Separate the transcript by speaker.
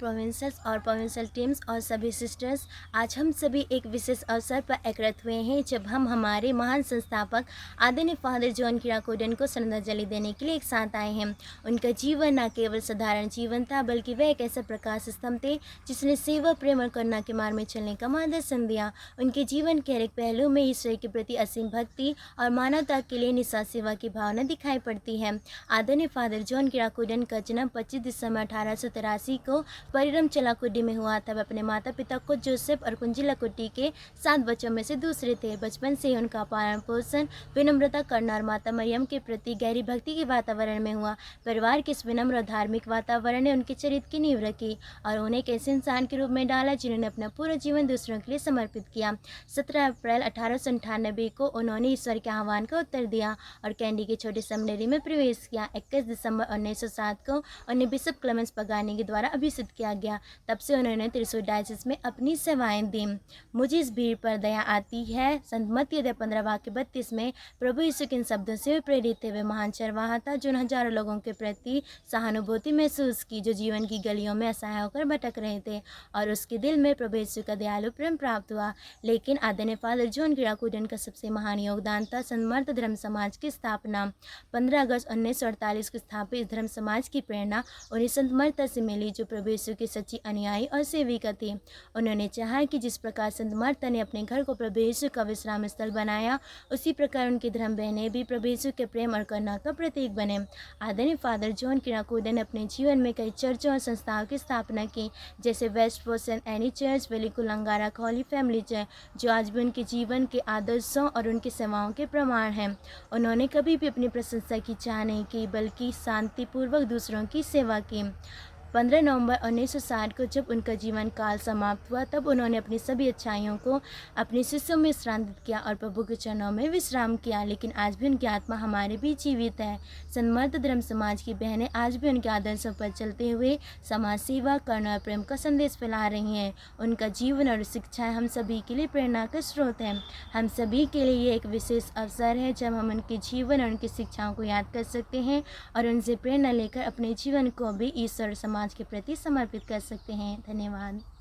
Speaker 1: प्रोविंसल्स और provincial teams और सभी सिस्टर्स, आज हम सभी एक विशेष अवसर पर एकत्रित हुए हैं जब हम हमारे महान संस्थापक आदरणीय फादर जॉन किराकोडन को श्रद्धांजलि देने के लिए एक साथ आए हैं। उनका जीवन न केवल साधारण जीवन था, बल्कि वह एक ऐसा प्रकाश स्तंभ थे जिसने सेवा, प्रेम और करुणा के मार्ग में चलने का मार्गदर्शन दिया। उनके जीवन के हर एक पहलू में ईश्वर के प्रति असीम भक्ति और मानवता के लिए निस्वार्थ सेवा की भावना दिखाई पड़ती है। आदरणीय फादर जॉन किराकोडन का जन्म 25 दिसंबर 1883 को परिरम चलाकुडी में हुआ था। वह अपने माता पिता को जोसेफ और कुंजिला कुट्टी के 7 बच्चों में से दूसरे थे। बचपन से ही उनका पालन पोषण विनम्रता करना और माता मरियम के प्रति गहरी भक्ति के वातावरण में हुआ। परिवार के इस विनम्र और धार्मिक वातावरण ने उनके चरित्र की नींव रखी और उन्हें एक ऐसे इंसान के रूप में डाला जिन्होंने अपना पूरा जीवन दूसरों के लिए समर्पित किया। 17 अप्रैल 1898 को उन्होंने ईश्वर के आह्वान का उत्तर दिया और कैंडी के छोटे सेमिनरी में प्रवेश किया। 21 दिसंबर 1907 को उन्हें बिशप क्लेमेंस पगानी के द्वारा अभिषिक्त किया गया। तब से उन्होंने त्रिशूल डायसिस में अपनी सेवाएं दी। मुझे इस भीड़ पर दया आती है, संत मत्ती 15 वाक्य 32 में प्रभु यीशु के इन शब्दों से प्रेरित थे। वे महान चरवाहा था जो हजारों लोगों के प्रति सहानुभूति महसूस की, जो जीवन की गलियों में असहाय होकर भटक रहे थे, और उसके दिल में प्रभु यीशु का दयालु प्रेम प्राप्त हुआ। लेकिन आदरणीय फादर जॉन किराकोडन का सबसे महान योगदान था संत मर्त धर्म समाज की स्थापना। 15 अगस्त 1948 को स्थापित इस धर्म समाज की प्रेरणा उन्हें संत मर्ता से मिली, जो प्रभु यीशु की सच्ची अनुयायी और सेविका थी। उन्होंने चाहा कि जिस प्रकार संत मर्ता ने अपने घर को प्रभु यीशु का विश्राम स्थल बनाया, उसी प्रकार उनकी धर्म बहनें भी प्रभु यीशु के प्रेम और करुणा का प्रतीक बने। आदरणीय फादर जॉन किराकोडन ने अपने जीवन में कई चर्चों और संस्थाओं की स्थापना की, जैसे West Fort Saint Anne church, Velikulangara holy family church, जो आज भी उनके जीवन के आदर्शों और उनकी सेवाओं के प्रमाण हैं। उन्होंने कभी भी अपनी प्रशंसा की चाह नहीं की, बल्कि शांतिपूर्वक दूसरों की सेवा की। 15 नवंबर 1960 को जब उनका जीवन काल समाप्त हुआ, तब उन्होंने अपनी सभी अच्छाइयों को अपने शिष्यों में स्थानांतरित किया और प्रभु के चरणों में विश्राम किया। लेकिन आज भी उनकी आत्मा हमारे बीच जीवित है। संत मर्त धर्म समाज की बहनें आज भी उनके आदर्शों पर चलते हुए समाज सेवा, करुणा और प्रेम का संदेश फैला रही हैं। उनका जीवन और शिक्षाएं हम सभी के लिए प्रेरणा का स्रोत हैं। हम सभी के लिए ये एक विशेष अवसर है जब हम उनके जीवन और उनकी शिक्षाओं को याद कर सकते हैं और उनसे प्रेरणा लेकर अपने जीवन को भी ईश्वर समाज के प्रति समर्पित कर सकते हैं। धन्यवाद।